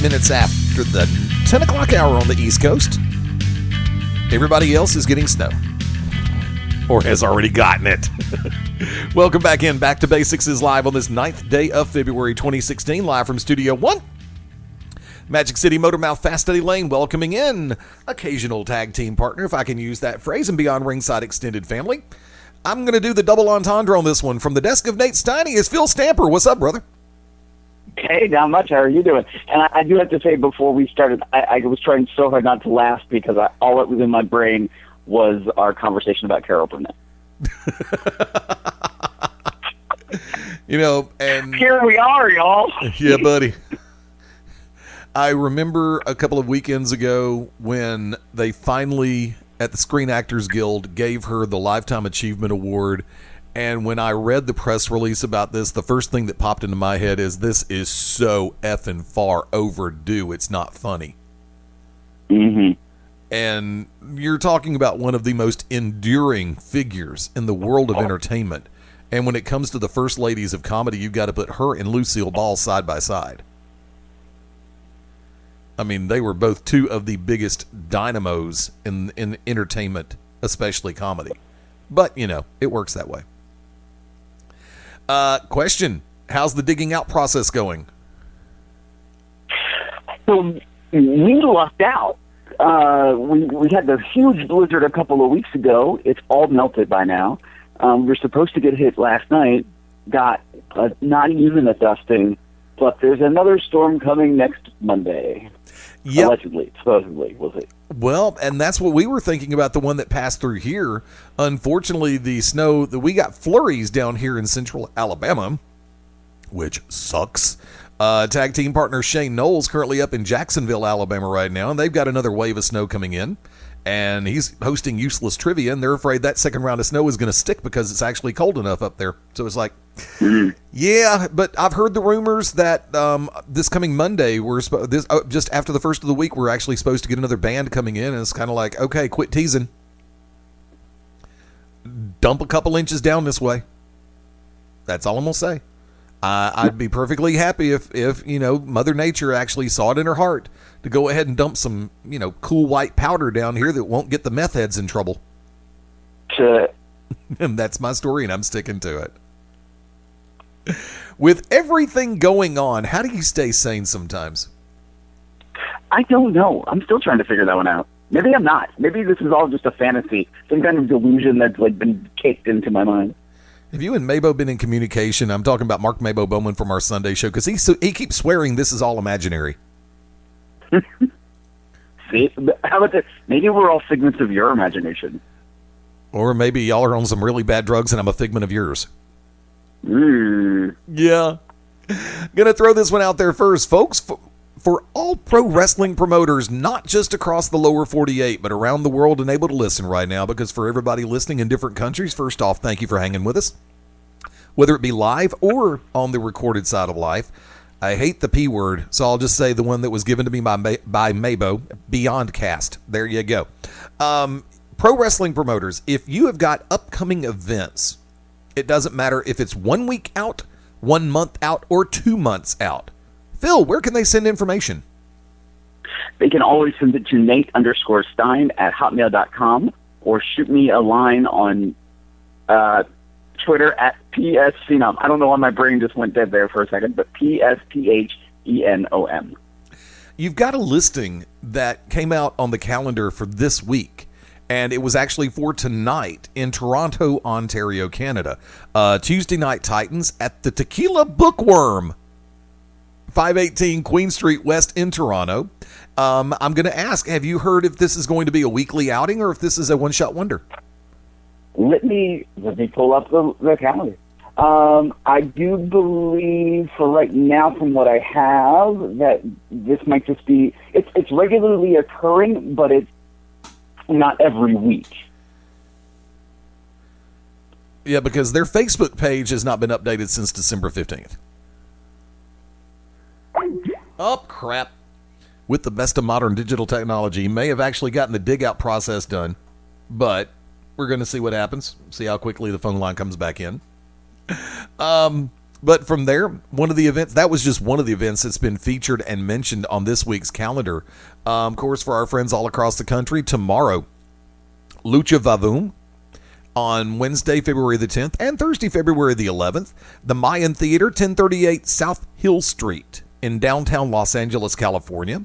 minutes after the 10 o'clock hour on the East Coast. Everybody else is getting snow. Or has already gotten it. Welcome back in. Back to Basics is live on this 9th day of February 2016, live from Studio 1. Magic City Motormouth Fast Eddie Lane welcoming in occasional tag team partner, if I can use that phrase, and beyond Ringside Extended Family. I'm going to do the double entendre on this one. From the desk of Nate Steiny is Phil Stamper. What's up, brother? Hey, not much. How are you doing? And I do have to say, before we started, I was trying so hard not to laugh because all that was in my brain was our conversation about Carol Burnett. And here we are, y'all. Yeah, buddy. I remember a couple of weekends ago when they finally, at the Screen Actors Guild, gave her the Lifetime Achievement Award. And when I read the press release about this, the first thing that popped into my head is, this is so effing far overdue. It's not funny. Mm-hmm. And you're talking about one of the most enduring figures in the world of entertainment. And when it comes to the first ladies of comedy, you've got to put her and Lucille Ball side by side. I mean, they were both two of the biggest dynamos in entertainment, especially comedy. But, it works that way. Question, how's the digging out process going? So, we lucked out. We had the huge blizzard a couple of weeks ago. It's all melted by now. We were supposed to get hit last night. Got not even a dusting. But there's another storm coming next Monday. Yep. Allegedly, supposedly, was it? Well, and that's what we were thinking about, the one that passed through here. Unfortunately, the snow, we got flurries down here in central Alabama, which sucks. Tag team partner Shane Knowles currently up in Jacksonville, Alabama right now, and they've got another wave of snow coming in. And he's hosting Useless Trivia, and they're afraid that second round of snow is going to stick because it's actually cold enough up there. So it's like, yeah, but I've heard the rumors that this coming Monday, just after the first of the week, we're actually supposed to get another band coming in, and it's kind of like, okay, quit teasing. Dump a couple inches down this way. That's all I'm going to say. I'd be perfectly happy if Mother Nature actually saw it in her heart to go ahead and dump some, cool white powder down here that won't get the meth heads in trouble. And that's my story, and I'm sticking to it. With everything going on, how do you stay sane sometimes? I don't know. I'm still trying to figure that one out. Maybe I'm not. Maybe this is all just a fantasy, some kind of delusion that's been caked into my mind. Have you and Mabo been in communication? I'm talking about Mark Mabo Bowman from our Sunday show, because he keeps swearing this is all imaginary. See, how about this? Maybe we're all figments of your imagination. Or maybe y'all are on some really bad drugs and I'm a figment of yours. Yeah. Gonna throw this one out there first, folks. For all pro wrestling promoters, not just across the lower 48, but around the world and able to listen right now, because for everybody listening in different countries, first off, thank you for hanging with us. Whether it be live or on the recorded side of life, I hate the P word, so I'll just say the one that was given to me by Mabo, Beyond Cast. There you go. Pro wrestling promoters, if you have got upcoming events, it doesn't matter if it's 1 week out, 1 month out, or 2 months out. Phil, where can they send information? They can always send it to Nate_Stein@hotmail.com or shoot me a line on Twitter @PSPhenom. I don't know why my brain just went dead there for a second, but PSPHENOM. You've got a listing that came out on the calendar for this week, and it was actually for tonight in Toronto, Ontario, Canada. Tuesday Night Titans at the Tequila Bookworm, 518 Queen Street West in Toronto. I'm going to ask, have you heard if this is going to be a weekly outing or if this is a one-shot wonder? Let me pull up the calendar. I do believe for right now, from what I have, that this might just be, it's regularly occurring, but it's not every week. Yeah, because their Facebook page has not been updated since December 15th. Oh, crap. With the best of modern digital technology, may have actually gotten the dig out process done, but we're going to see what happens, see how quickly the phone line comes back in. But from there, one of the events, that was just one of the events that's been featured and mentioned on this week's calendar. Of course, for our friends all across the country, tomorrow, Lucha Vavoom. On Wednesday, February the 10th, and Thursday, February the 11th, the Mayan Theater, 1038 South Hill Street in downtown Los Angeles, California.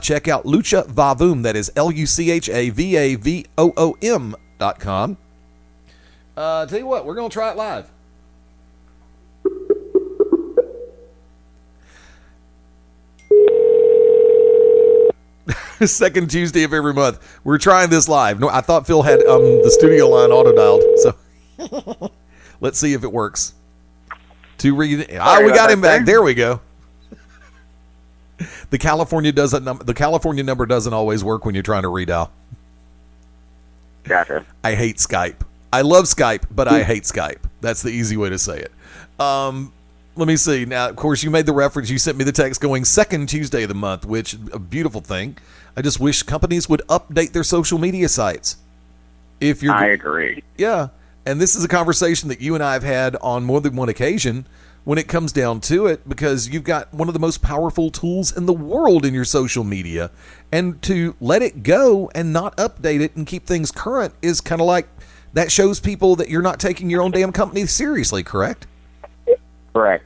Check out Lucha Vavoom, that is LuchaVavoom.com. Tell you what, we're going to try it live. Second Tuesday of every month. We're trying this live. No, I thought Phil had the studio line auto dialed, so let's see if it works. We got him back. There we go. The California number doesn't always work when you're trying to redial. Gotcha. I hate Skype. I love Skype, but I hate Skype. That's the easy way to say it. Let me see. Now, of course, you made the reference. You sent me the text going second Tuesday of the month, which a beautiful thing. I just wish companies would update their social media sites. I agree. Yeah. And this is a conversation that you and I have had on more than one occasion when it comes down to it, because you've got one of the most powerful tools in the world in your social media. And to let it go and not update it and keep things current is kind of like, that shows people that you're not taking your own damn company seriously, correct? Correct.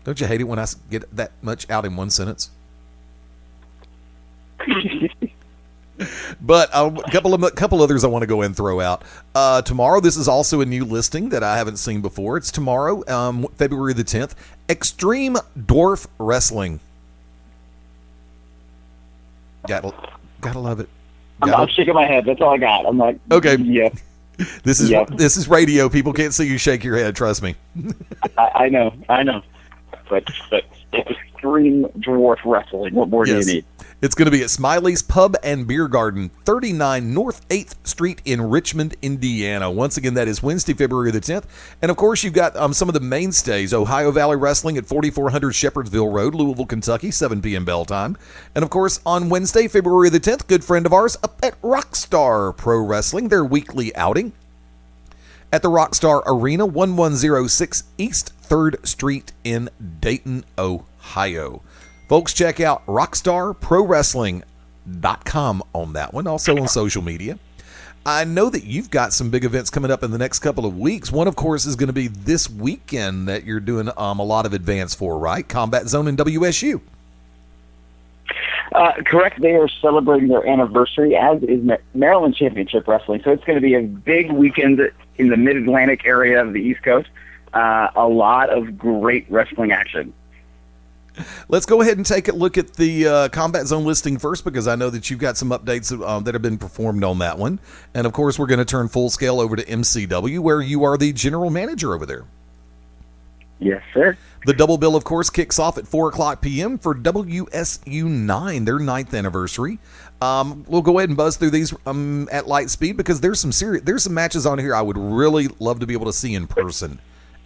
Don't you hate it when I get that much out in one sentence? But a couple others I want to go and throw out. Tomorrow, this is also a new listing that I haven't seen before. It's tomorrow, February the 10th. Extreme Dwarf Wrestling. Gotta love it. I'm shaking my head. That's all I got. I'm like, okay. Yeah. This is radio. People can't see you shake your head. Trust me. I know. But Extreme Dwarf Wrestling. What more do you need? It's going to be at Smiley's Pub and Beer Garden, 39 North 8th Street in Richmond, Indiana. Once again, that is Wednesday, February the 10th. And, of course, you've got some of the mainstays. Ohio Valley Wrestling at 4400 Shepherdsville Road, Louisville, Kentucky, 7 p.m. bell time. And, of course, on Wednesday, February the 10th, good friend of ours up at Rockstar Pro Wrestling, their weekly outing at the Rockstar Arena, 1106 East 3rd Street in Dayton, Ohio. Folks, check out rockstarprowrestling.com on that one, also on social media. I know that you've got some big events coming up in the next couple of weeks. One, of course, is going to be this weekend that you're doing a lot of advance for, right? Combat Zone and WSU. Correct. They are celebrating their anniversary, as is Maryland Championship Wrestling. So it's going to be a big weekend in the Mid-Atlantic area of the East Coast. A lot of great wrestling action. Let's go ahead and take a look at the Combat Zone listing first, because I know that you've got some updates that have been performed on that one. And, of course, we're going to turn full scale over to MCW, where you are the general manager over there. Yes, sir. The double bill, of course, kicks off at 4 o'clock p.m. for WSU 9, their 9th anniversary. We'll go ahead and buzz through these at light speed, because there's some matches on here I would really love to be able to see in person.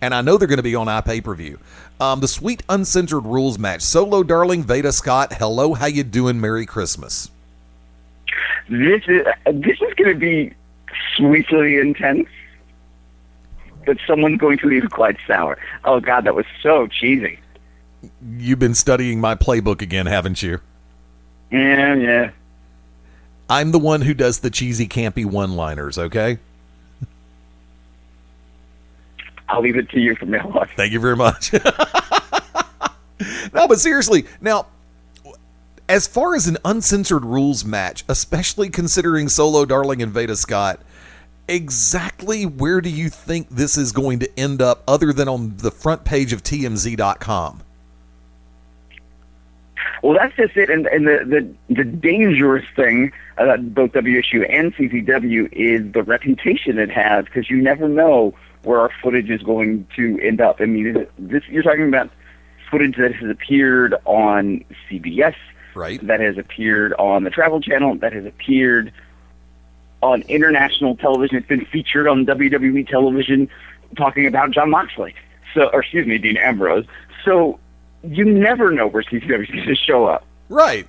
And I know they're going to be on pay-per-view. The Sweet Uncensored Rules match. Solo Darling, Veda Scott. Hello, how you doing? Merry Christmas. This is going to be sweetly intense, but someone's going to leave quite sour. Oh, God, that was so cheesy. You've been studying my playbook again, haven't you? Yeah. I'm the one who does the cheesy, campy one-liners, okay? I'll leave it to you from now on. Thank you very much. No, but seriously, now, as far as an uncensored rules match, especially considering Solo Darling and Veda Scott, exactly where do you think this is going to end up other than on the front page of TMZ.com? Well, that's just it. And the dangerous thing about both WSU and CCW is the reputation it has, because you never know where our footage is going to end up. I mean, you're talking about footage that has appeared on CBS, right? That has appeared on the Travel Channel, that has appeared on international television. It's been featured on WWE television talking about Jon Moxley. Dean Ambrose. So you never know where CCW is going to show up. Right.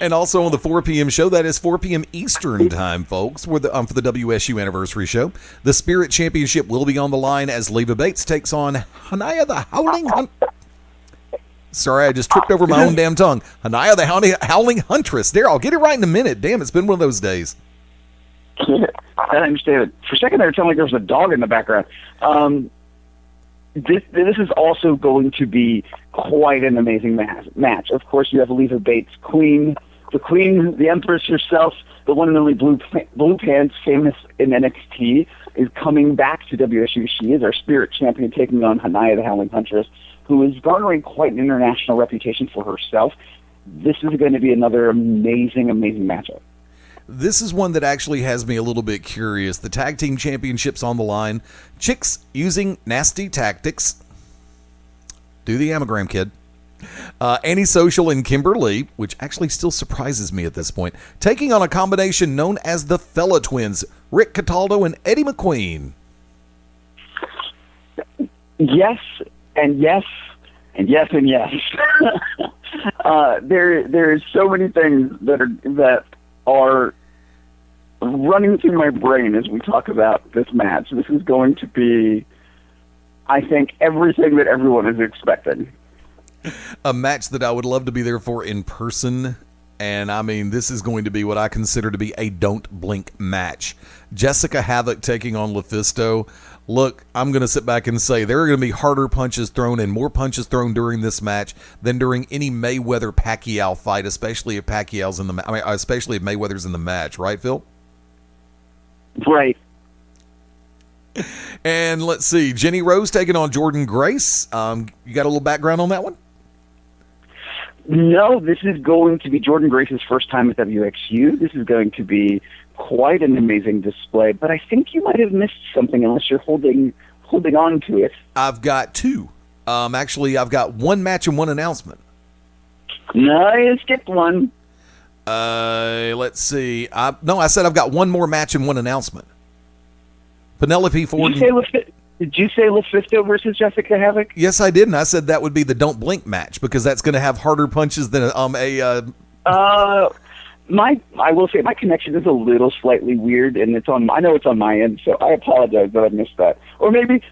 And also on the 4 p.m. show, that is 4 p.m. Eastern time, folks, for the WSU anniversary show. The Spirit Championship will be on the line as Leva Bates takes on Hanaya the Howling Sorry, I just tripped over my own damn tongue. Hanaya the Howling Huntress. There, I'll get it right in a minute. Damn, it's been one of those days. I understand it. For a second there, it sounded like there was a dog in the background. This is also going to be quite an amazing match. Of course, you have Leva Bates, the Empress herself, the one and only Blue Pants, famous in NXT, is coming back to WSU. She is our Spirit Champion, taking on Hanaya the Howling Huntress, who is garnering quite an international reputation for herself. This is going to be another amazing, amazing matchup. This is one that actually has me a little bit curious. The tag team championships on the line. Chicks using nasty tactics. Do the anagram, kid. Antisocial and Kimberly, which actually still surprises me at this point, taking on a combination known as the Fella Twins, Rick Cataldo and Eddie McQueen. Yes, and yes, and yes, and yes. There's so many things that are running through my brain as we talk about this match. This is going to be, I think, everything that everyone is expecting. A match that I would love to be there for in person. And I mean, this is going to be what I consider to be a don't blink match. Jessica Havoc taking on LuFisto. Look, I'm going to sit back and say there are going to be harder punches thrown and more punches thrown during this match than during any Mayweather-Pacquiao fight, especially if especially if Mayweather's in the match, right, Phil? Right. And let's see, Jenny Rose taking on Jordan Grace. You got a little background on that one? No, this is going to be Jordan Grace's first time at WXU. This is going to be quite an amazing display, but I think you might have missed something unless you're holding on to it. I've got two. Actually, I've got one match and one announcement. No, you skipped one. Let's see. I said I've got one more match and one announcement. Penelope Ford. Did you say LuFisto versus Jessica Havoc? Yes, I did, and I said that would be the don't blink match because that's going to have harder punches than I will say my connection is a little slightly weird, and I know it's on my end, so I apologize that I missed that. Or maybe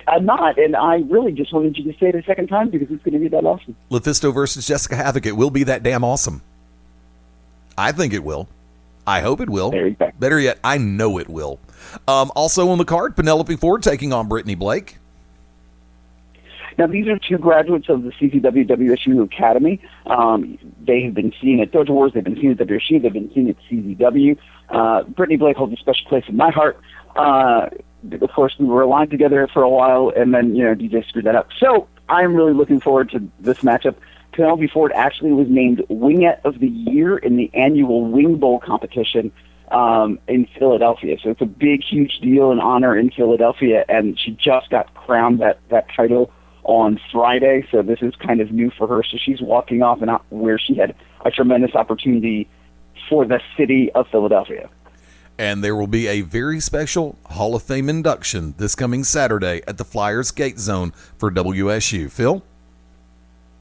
I'm not, and I really just wanted you to say it a second time because it's going to be that awesome. LuFisto versus Jessica Havoc. It will be that damn awesome. I think it will. I hope it will. There you go. Better yet, I know it will. Also on the card, Penelope Ford taking on Brittany Blake. Now, these are two graduates of the CZW WSU Academy. They have been seen at Dojo Wars. They've been seen at WSU. They've been seen at CZW. Brittany Blake holds a special place in my heart. Of course, we were aligned together for a while, and then, DJ screwed that up. So I'm really looking forward to this matchup. Penelope Ford actually was named Wingette of the Year in the annual Wing Bowl competition in Philadelphia. So it's a big, huge deal and honor in Philadelphia, and she just got crowned that title on Friday. So this is kind of new for her. So she's walking off and where she had a tremendous opportunity for the city of Philadelphia. And there will be a very special Hall of Fame induction this coming Saturday at the Flyers Gate Zone for WSU. Phil?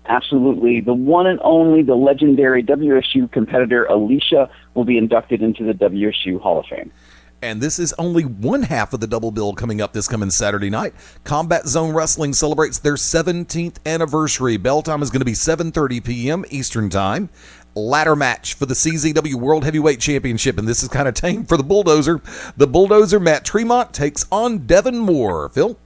Absolutely. The one and only, the legendary WSU competitor Alicia will be inducted into the WSU Hall of Fame. And this is only one half of the double bill coming up this coming Saturday night. Combat Zone Wrestling celebrates their 17th anniversary. Bell time is going to be 7:30 p.m. Eastern Time. Ladder match for the CZW World Heavyweight Championship, and this is kind of tame for the Bulldozer. The Bulldozer, Matt Tremont, takes on Devin Moore. Phil?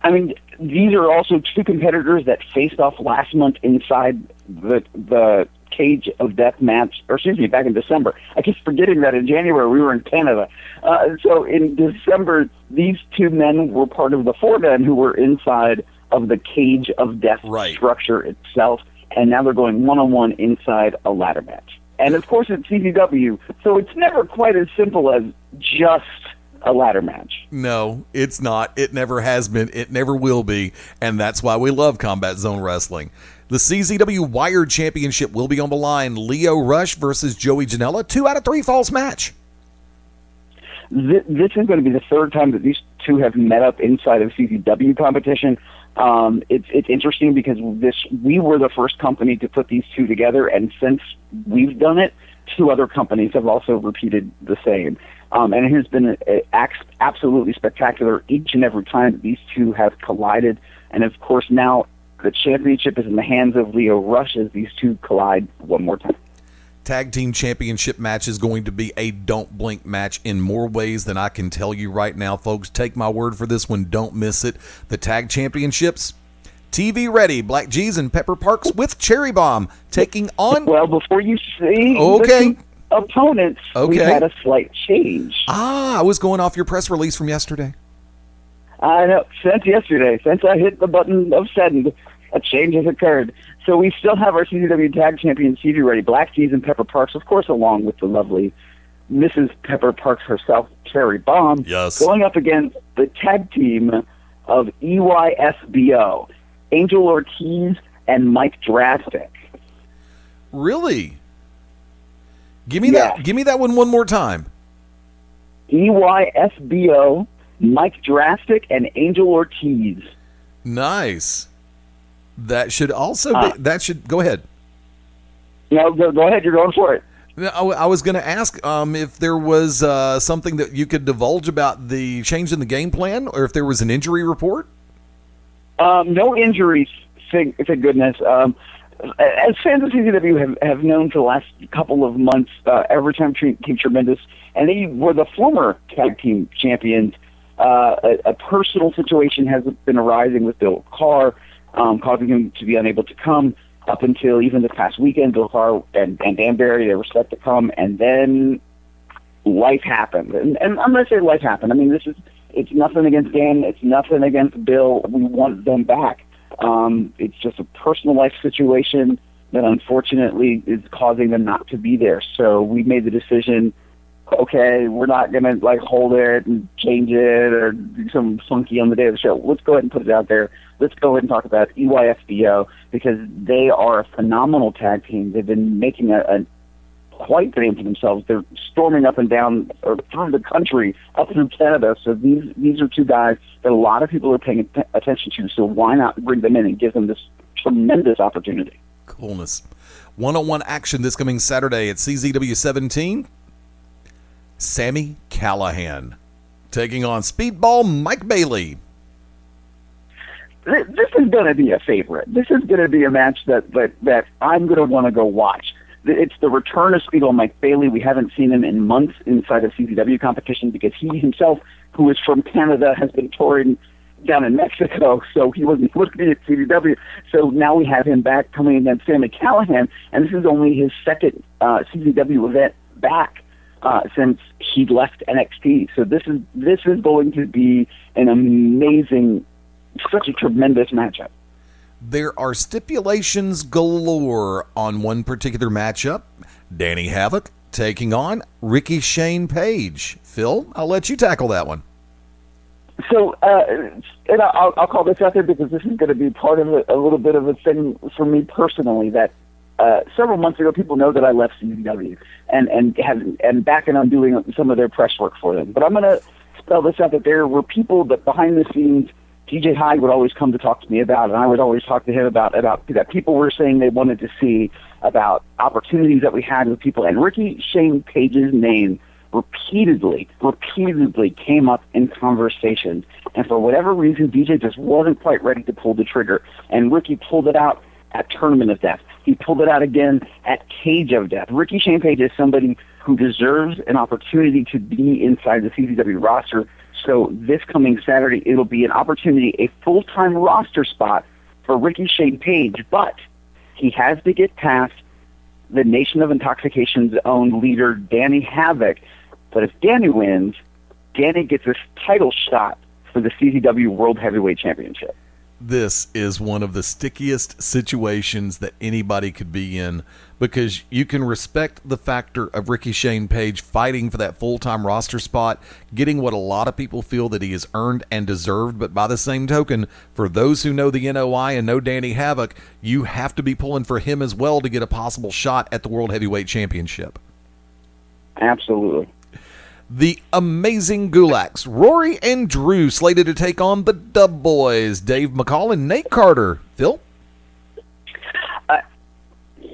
I mean, these are also two competitors that faced off last month inside the Cage of Death match, back in December. I keep forgetting that in January we were in Canada. So in December, these two men were part of the four men who were inside of the Cage of Death structure itself, and now they're going one-on-one inside a ladder match. And of course it's CZW, so it's never quite as simple as just a ladder match. No, it's not. It never has been. It never will be. And that's why we love Combat Zone Wrestling. The CZW Wired Championship will be on the line. Leo Rush versus Joey Janela. 2 out of 3 falls match. This is going to be the third time that these two have met up inside of CZW competition. It's interesting because we were the first company to put these two together, and since we've done it, two other companies have also repeated the same. And it has been absolutely spectacular each and every time these two have collided. And of course, now the championship is in the hands of Leo Rush as these two collide one more time. Tag team championship match is going to be a don't blink match in more ways than I can tell you right now, folks. Take my word for this one. Don't miss it. The tag championships, TV ready, Black G's and Pepper Parks with Cherry Bomb taking on. Well, before you see okay. the two opponents, we had a slight change. I was going off your press release from yesterday. I know. Since yesterday, since I hit the button of send, a change has occurred. So we still have our CZW Tag Champions TV ready, Black G's and Pepper Parks, of course, along with the lovely Mrs. Pepper Parks herself, Cherry Bomb, going up against the tag team of EYSBO, Angel Ortiz and Mike Drastic. Really? Give me that one more time. EYSBO, Mike Drastic, and Angel Ortiz. Nice. That should also be, go ahead. No, go ahead. You're going for it. I was going to ask if there was something that you could divulge about the change in the game plan, or if there was an injury report. No injuries, thank goodness. As fans of CZW have known for the last couple of months, every time Team Tremendous, and they were the former tag team champions, a personal situation has been arising with Bill Carr, causing him to be unable to come up until even this past weekend. Bill Carr and Dan Barry, they were set to come, and then life happened. And I'm going to say life happened. I mean, it's nothing against Dan. It's nothing against Bill. We want them back. It's just a personal life situation that unfortunately is causing them not to be there. So we made the decision, okay, we're not going to hold it and change it or do some funky on the day of the show. Let's go ahead and put it out there. Let's go ahead and talk about EYSBO because they are a phenomenal tag team. They've been making a quite the name for themselves. They're storming up and down or through the country, up through Canada. So these are two guys that a lot of people are paying attention to. So why not bring them in and give them this tremendous opportunity? Coolness. One-on-one action this coming Saturday at CZW 17. Sami Callihan taking on Speedball Mike Bailey. This is going to be a favorite. This is going to be a match that I'm going to want to go watch. It's the return of Speedball Mike Bailey. We haven't seen him in months inside of CZW competition because he himself, who is from Canada, has been touring down in Mexico, so he wasn't looking at CZW. So now we have him back coming against Sami Callihan, and this is only his second CZW event back since he left NXT. So this is going to be an amazing, such a tremendous matchup. There are stipulations galore on one particular matchup. Danny Havoc taking on Ricky Shane Page. Phil, I'll let you tackle that one. So, and I'll call this out there because this is going to be part of a little bit of a thing for me personally. That several months ago, people know that I left CZW and back and I'm doing some of their press work for them. But I'm going to spell this out that there were people that behind the scenes, TJ Hyde would always come to talk to me about, and I would always talk to him about that people were saying they wanted to see about opportunities that we had with people. And Ricky Shane Page's name repeatedly came up in conversations. And for whatever reason, DJ just wasn't quite ready to pull the trigger. And Ricky pulled it out at Tournament of Death. He pulled it out again at Cage of Death. Ricky Shane Page is somebody who deserves an opportunity to be inside the CZW roster. So this coming Saturday, it'll be an opportunity, a full-time roster spot for Ricky Shane Page, but he has to get past the Nation of Intoxication's own leader, Danny Havoc. But if Danny wins, Danny gets a title shot for the CZW World Heavyweight Championship. This is one of the stickiest situations that anybody could be in because you can respect the factor of Ricky Shane Page fighting for that full-time roster spot, getting what a lot of people feel that he has earned and deserved. But by the same token, for those who know the NOI and know Danny Havoc, you have to be pulling for him as well to get a possible shot at the World Heavyweight Championship. Absolutely. The Amazing Gulaks, Rory and Drew, slated to take on the Dub Boys, Dave McCall and Nate Carter. Phil?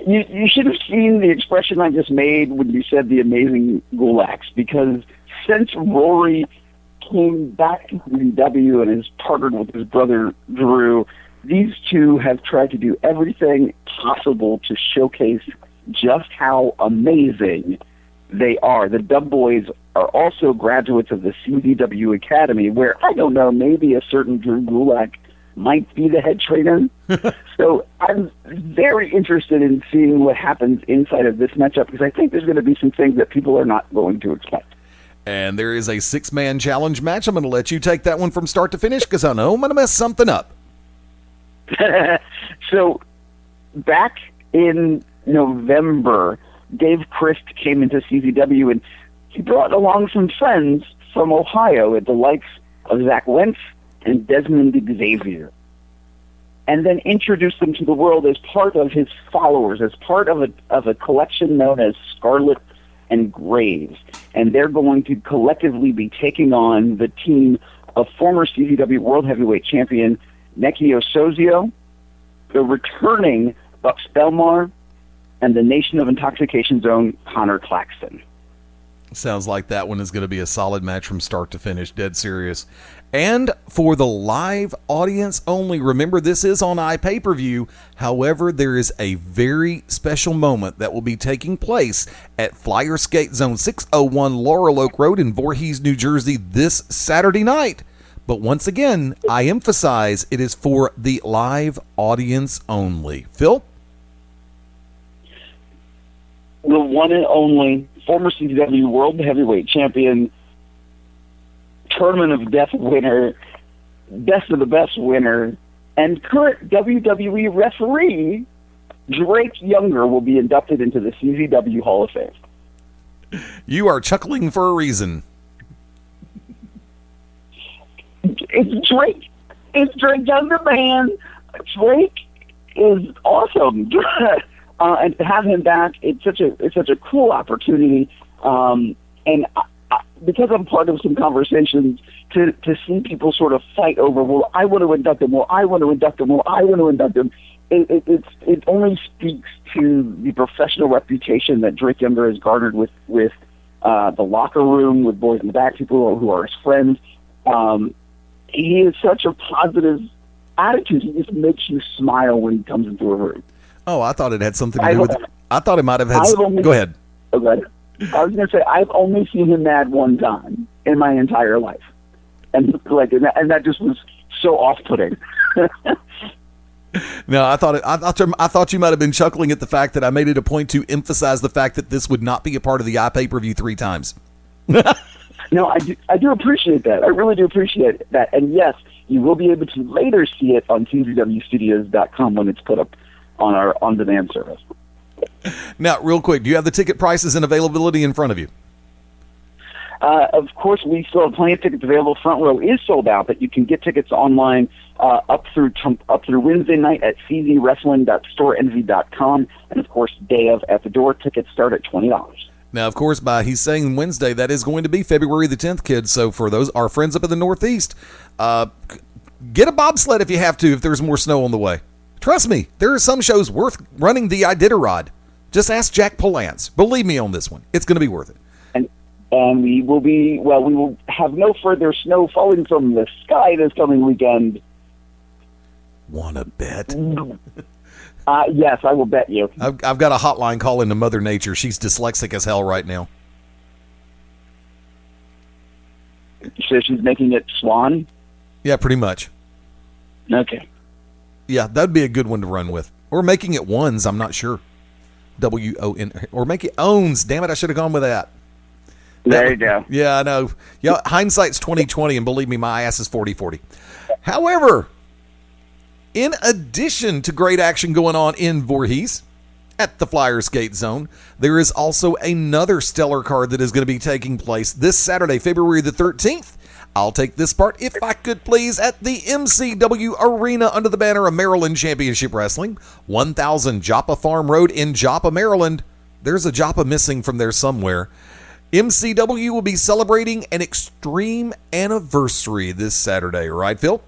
You should have seen the expression I just made when you said the Amazing Gulaks, because since Rory came back to WWE and has partnered with his brother Drew, these two have tried to do everything possible to showcase just how amazing they are. The Dub Boys are also graduates of the CZW Academy, where, I don't know, maybe a certain Drew Gulak might be the head trainer. So I'm very interested in seeing what happens inside of this matchup, because I think there's going to be some things that people are not going to expect. And there is a 6-man challenge match. I'm going to let you take that one from start to finish, because I know I'm going to mess something up. So back in November, Dave Christ came into CZW, and he brought along some friends from Ohio, at the likes of Zach Wentz and Desmond Xavier, and then introduced them to the world as part of his followers, as part of a collection known as Scarlet and Graves. And they're going to collectively be taking on the team of former CZW World Heavyweight Champion Neki Osozio, the returning Bucks Belmar, and the Nation of Intoxication Zone Connor Claxton. Sounds like that one is going to be a solid match from start to finish, dead serious. And for the live audience only, remember this is on iPay-per-view. However, there is a very special moment that will be taking place at Flyer Skate Zone 601 Laurel Oak Road in Voorhees, New Jersey this Saturday night. But once again, I emphasize it is for the live audience only. Phil? The one and only former CZW World Heavyweight Champion, Tournament of Death winner, Best of the Best winner, and current WWE referee, Drake Younger, will be inducted into the CZW Hall of Fame. You are chuckling for a reason. It's Drake. It's Drake Younger, man. Drake is awesome. And to have him back, it's such a cool opportunity. And because I'm part of some conversations, to see people sort of fight over, well, I want to induct him, well, I want to induct him, well, I want to induct him. It only speaks to the professional reputation that Drake Younger has garnered with the locker room, with Boys in the Back, people who are his friends. He has such a positive attitude. He just makes you smile when he comes into a room. Oh, I thought it had something to do with... I thought it might have had... Go ahead. Okay. I was going to say, I've only seen him mad one time in my entire life. And that just was so off-putting. No, I thought you might have been chuckling at the fact that I made it a point to emphasize the fact that this would not be a part of the iPay-per-view 3 times. No, I do appreciate that. I really do appreciate that. And yes, you will be able to later see it on TZWstudios.com when it's put up on our on-demand service. Now, real quick, do you have the ticket prices and availability in front of you? Of course, we still have plenty of tickets available. Front row is sold out, but you can get tickets online up through Wednesday night at czwrestling.storeenvy.com, and of course, day of at the door. Tickets start at $20. Now, of course, he's saying Wednesday, that is going to be February the 10th, kids. So for those our friends up in the Northeast, get a bobsled if you have to, if there's more snow on the way. Trust me, there are some shows worth running the Iditarod. Just ask Jack Palance. Believe me on this one. It's going to be worth it. And we will have no further snow falling from the sky this coming weekend. Wanna bet? Yes, I will bet you. I've got a hotline call into Mother Nature. She's dyslexic as hell right now. So she's making it Swan? Yeah, pretty much. Okay. Yeah, that'd be a good one to run with. Or making it ones, I'm not sure. W-O-N, or make it owns. Damn it, I should have gone with that. There you go. Yeah, I know. Yeah, hindsight's 20/20, and believe me, my ass is 40/40. However, in addition to great action going on in Voorhees at the Flyer Skate Zone, there is also another stellar card that is going to be taking place this Saturday, February the 13th. I'll take this part, if I could please, at the MCW Arena under the banner of Maryland Championship Wrestling, 1000 Joppa Farm Road in Joppa, Maryland. There's a Joppa missing from there somewhere. MCW will be celebrating an extreme anniversary this Saturday, right, Phil?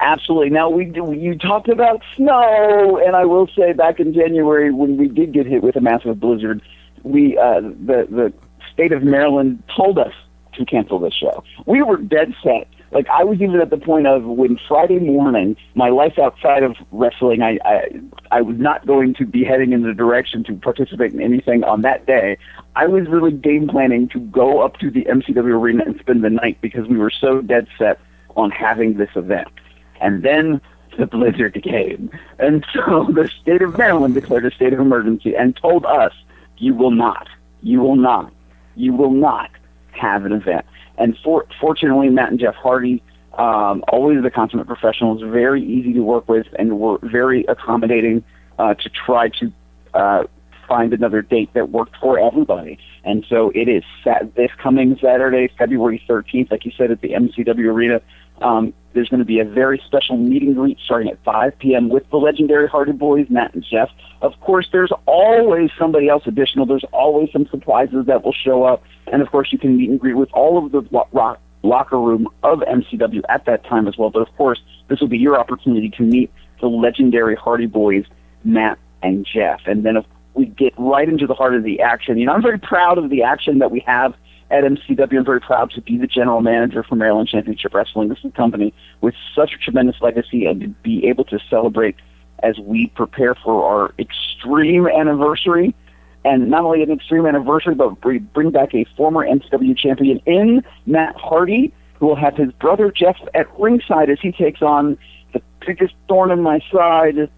Absolutely. Now, you talked about snow, and I will say back in January when we did get hit with a massive blizzard, the state of Maryland told us to cancel this show. We were dead set. Like, I was even at the point of when Friday morning, my life outside of wrestling, I was not going to be heading in the direction to participate in anything on that day. I was really game planning to go up to the MCW arena and spend the night because we were so dead set on having this event. And then the blizzard came. And so the state of Maryland declared a state of emergency and told us, you will not have an event. And fortunately, Matt and Jeff Hardy, always the consummate professionals, very easy to work with, and were very accommodating to try to find another date that worked for everybody. And so it is this coming Saturday, February 13th, like you said, at the MCW Arena. There's going to be a very special meet and greet starting at 5 p.m. with the legendary Hardy Boys, Matt and Jeff. Of course, there's always somebody else additional. There's always some surprises that will show up. And, of course, you can meet and greet with all of the locker room of MCW at that time as well. But, of course, this will be your opportunity to meet the legendary Hardy Boys, Matt and Jeff. And then we get right into the heart of the action. You know, I'm very proud of the action that we have at MCW. I'm very proud to be the general manager for Maryland Championship Wrestling. This is a company with such a tremendous legacy, and to be able to celebrate as we prepare for our extreme anniversary, and not only an extreme anniversary, but bring back a former MCW champion in Matt Hardy, who will have his brother Jeff at ringside as he takes on the biggest thorn in my side,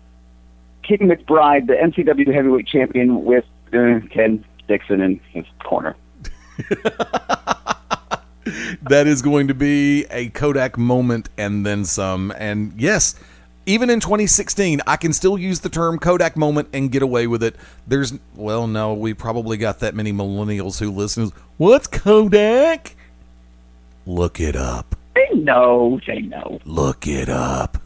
King McBride, the MCW heavyweight champion, with Ken Dixon in his corner. That is going to be a Kodak moment and then some. And yes, even in 2016, I can still use the term Kodak moment and get away with it. No, we probably got that many millennials who listen. What's Kodak? Look it up. They know. Look it up.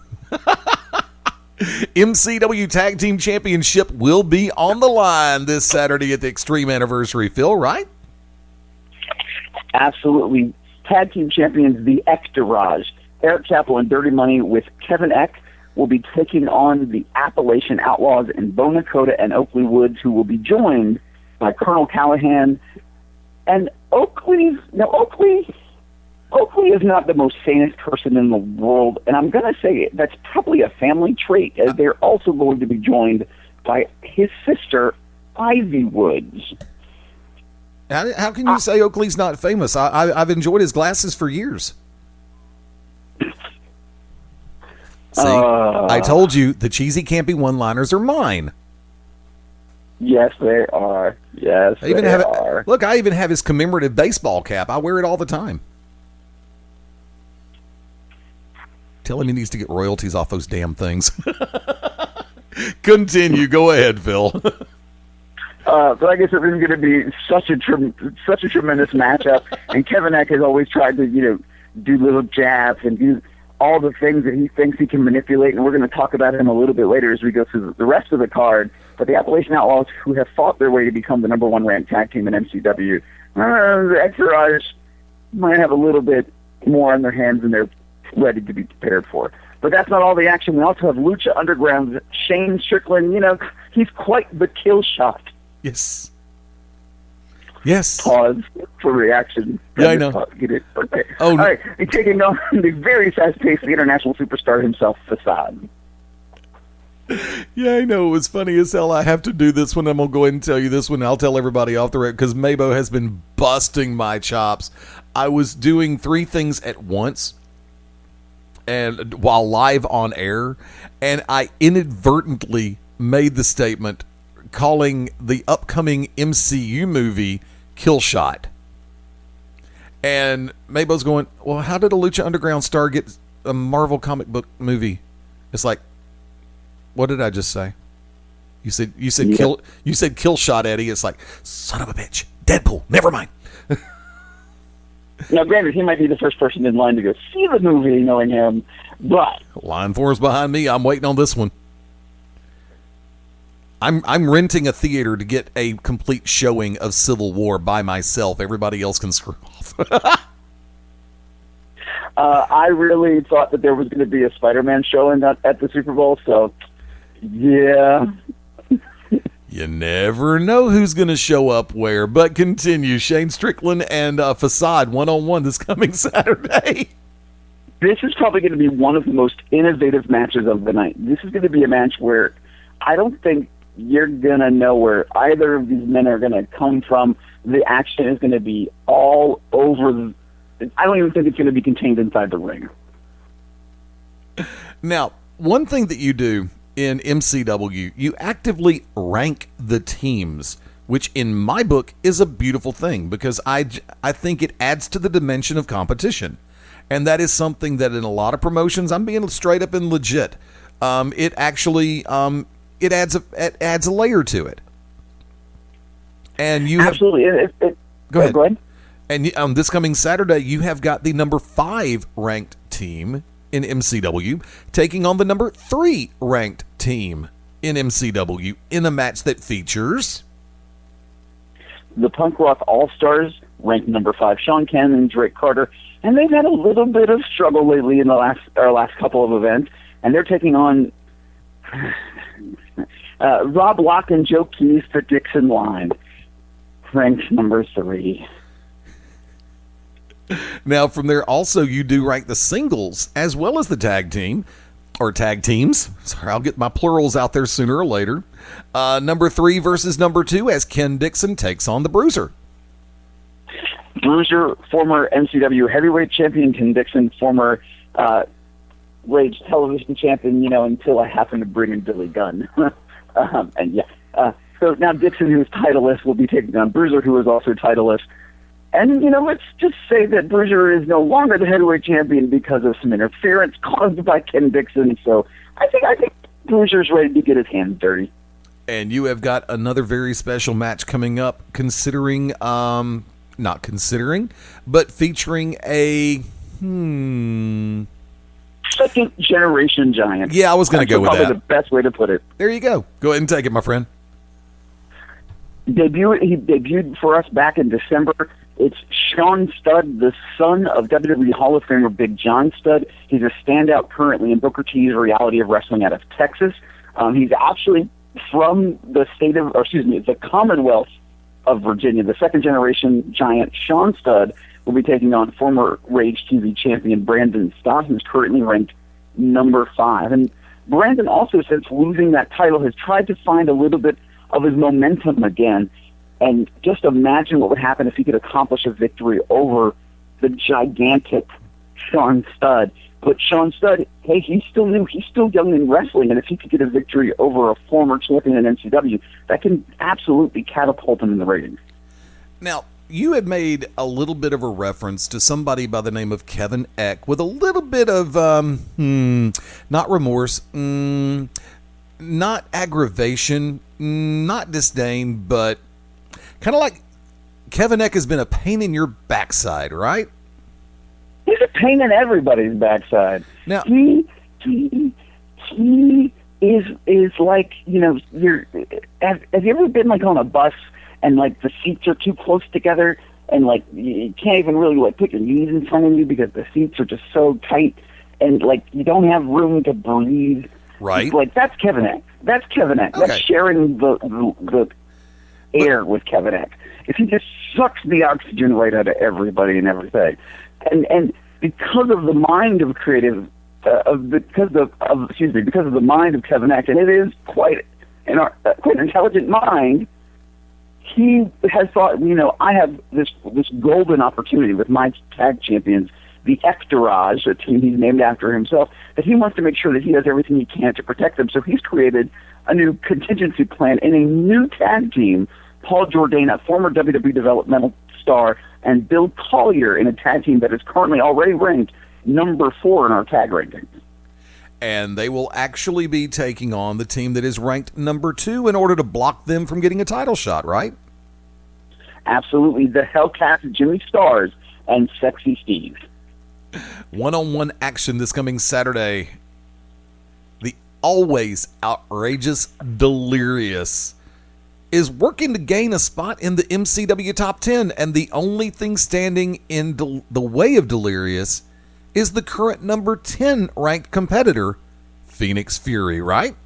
MCW Tag Team Championship will be on the line this Saturday at the Extreme Anniversary, Phil, right? Absolutely. Tag team champions, the Ektorage, Eric Chappell and Dirty Money with Kevin Eck, will be taking on the Appalachian Outlaws in Bo Nakota and Oakley Woods, who will be joined by Colonel Callahan. And Oakley is not the most sanest person in the world, and I'm going to say that's probably a family trait, as they're also going to be joined by his sister, Ivy Woods. How can you say Oakley's not famous? I've enjoyed his glasses for years. See, I told you the cheesy, campy one-liners are mine. Yes, they are. Yes, they are. Look, I even have his commemorative baseball cap. I wear it all the time. Tell him he needs to get royalties off those damn things. Continue. Go ahead, Phil. But I guess it was going to be such a tremendous matchup, and Kevin Eck has always tried to, do little jabs and do all the things that he thinks he can manipulate, and we're going to talk about him a little bit later as we go through the rest of the card. But the Appalachian Outlaws, who have fought their way to become the number one ranked tag team in MCW, the Ektorage might have a little bit more on their hands than they're ready to be prepared for. But that's not all the action. We also have Lucha Underground's Shane Strickland. He's quite the kill shot. Yes. Pause for reaction. Yeah, I know. Get it? Okay. Oh, no. All right. He's taking on the very fast-paced international superstar himself, Facade. Yeah, I know. It was funny as hell. I have to do this one. I'm going to go ahead and tell you this one. I'll tell everybody off the record because Mabo has been busting my chops. I was doing 3 things at once and while live on air, and I inadvertently made the statement calling the upcoming MCU movie Kill Shot. And Mabo's going, well, how did a Lucha Underground star get a Marvel comic book movie? It's like, what did I just say? You said Kill Shot, Eddie. It's like, son of a bitch, Deadpool. Never mind. Now, granted, he might be the first person in line to go see the movie, knowing him, but line 4 is behind me. I'm waiting on this one. I'm renting a theater to get a complete showing of Civil War by myself. Everybody else can screw off. I really thought that there was going to be a Spider-Man showing at the Super Bowl, so yeah. You never know who's going to show up where, but continue. Shane Strickland and Facade one-on-one this coming Saturday. This is probably going to be one of the most innovative matches of the night. This is going to be a match where I don't think you're going to know where either of these men are going to come from. The action is going to be all over. I don't even think it's going to be contained inside the ring. Now, one thing that you do in MCW, you actively rank the teams, which in my book is a beautiful thing because I think it adds to the dimension of competition. And that is something that in a lot of promotions, I'm being straight up and legit. It actually it adds a layer to it. And you absolutely. Go ahead. Go ahead. And on this coming Saturday, you have got the number 5 ranked team in MCW taking on the number 3 ranked team in MCW in a match that features the Punk Rock All-Stars, ranked number 5, Sean Cannon and Drake Carter, and they've had a little bit of struggle lately in the last couple of events, and they're taking on Rob Locke and Joe Keys, the Dixon Line, ranked number 3. Now, from there, also, you do rank the singles as well as the tag team, or tag teams. Sorry, I'll get my plurals out there sooner or later. Number 3 versus number 2 as Ken Dixon takes on the Bruiser. Bruiser, former MCW heavyweight champion, Ken Dixon, former Rage television champion, until I happened to bring in Billy Gunn. So now Dixon, who is titleless, will be taking on Bruiser, who is also titleless. And, let's just say that Bruiser is no longer the heavyweight champion because of some interference caused by Ken Dixon. So I think Bruiser's ready to get his hands dirty. And you have got another very special match coming up, not considering, but featuring a, second generation giant. Yeah, I was going to go with that. Probably the best way to put it. There you go. Go ahead and take it, my friend. He debuted for us back in December. It's Sean Studd, the son of WWE Hall of Famer Big John Studd. He's a standout currently in Booker T's Reality of Wrestling out of Texas. He's actually from the Commonwealth of Virginia. The second generation giant Sean Studd will be taking on former Rage TV champion Brandon Stott, who's currently ranked number 5. And Brandon also, since losing that title, has tried to find a little bit of his momentum again. And just imagine what would happen if he could accomplish a victory over the gigantic Sean Studd. But Sean Studd, hey, he's still new. He's still young in wrestling. And if he could get a victory over a former champion in NCW, that can absolutely catapult him in the ratings. Now, you had made a little bit of a reference to somebody by the name of Kevin Eck with a little bit of, not remorse, not aggravation, not disdain, but kind of like Kevin Eck has been a pain in your backside, right? He's a pain in everybody's backside. Now, he is like, have you ever been like on a bus and like the seats are too close together and like you can't even really like put your knees in front of you because the seats are just so tight and like you don't have room to breathe. Right. Like that's Kevin Eck. That's Kevin Eck. Okay. That's sharing the air with Kevin Eck. If he just sucks the oxygen right out of everybody and everything. And because of the mind of because of the mind of Kevin Eck, and it is quite an intelligent mind, he has thought, I have this golden opportunity with my tag champions, the Ectorage, a team he's named after himself, that he wants to make sure that he does everything he can to protect them. So he's created a new contingency plan in a new tag team. Paul Jourdain, a former WWE developmental star, and Bill Collier in a tag team that is currently already ranked number 4 in our tag rankings. And they will actually be taking on the team that is ranked number 2 in order to block them from getting a title shot, right? Absolutely. The Hellcat Jimmy Stars and Sexy Steve. One-on-one action this coming Saturday. The always outrageous Delirious is working to gain a spot in the MCW Top 10, and the only thing standing in the way of Delirious is the current number 10 ranked competitor, Phoenix Fury, right?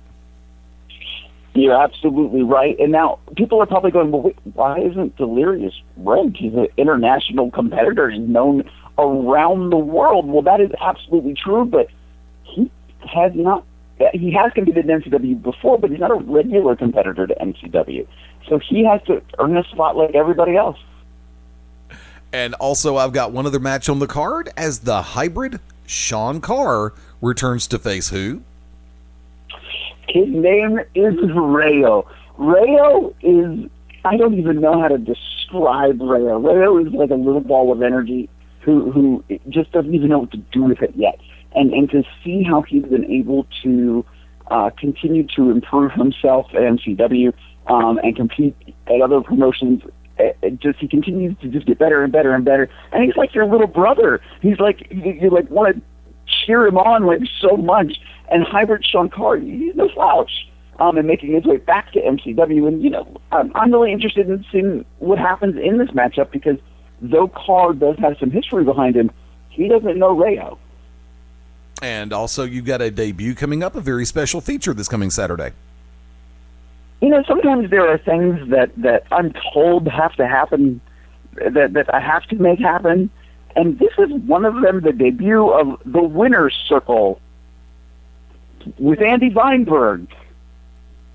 You're absolutely right. And now people are probably going, well, wait, why isn't Delirious ranked? He's an international competitor. He's known around the world. Well, that is absolutely true, but he has competed in MCW before, but he's not a regular competitor to MCW. So he has to earn a spot like everybody else. And also, I've got one other match on the card as the hybrid Sean Carr returns to face who? His name is Rayo. Rayo is, I don't even know how to describe Rayo. Rayo is like a little ball of energy who just doesn't even know what to do with it yet. And to see how he's been able to continue to improve himself at MCW and compete at other promotions, he continues to just get better and better and better. And he's like your little brother. He's like, you like want to cheer him on like so much. And hybrid Sean Carr, he's no slouch. And making his way back to MCW. And, I'm really interested in seeing what happens in this matchup because though Carr does have some history behind him, he doesn't know Rayo. And also, you've got a debut coming up, a very special feature this coming Saturday. Sometimes there are things that I'm told have to happen, that I have to make happen. And this is one of them, the debut of the Winner's Circle with Andy Weinberg.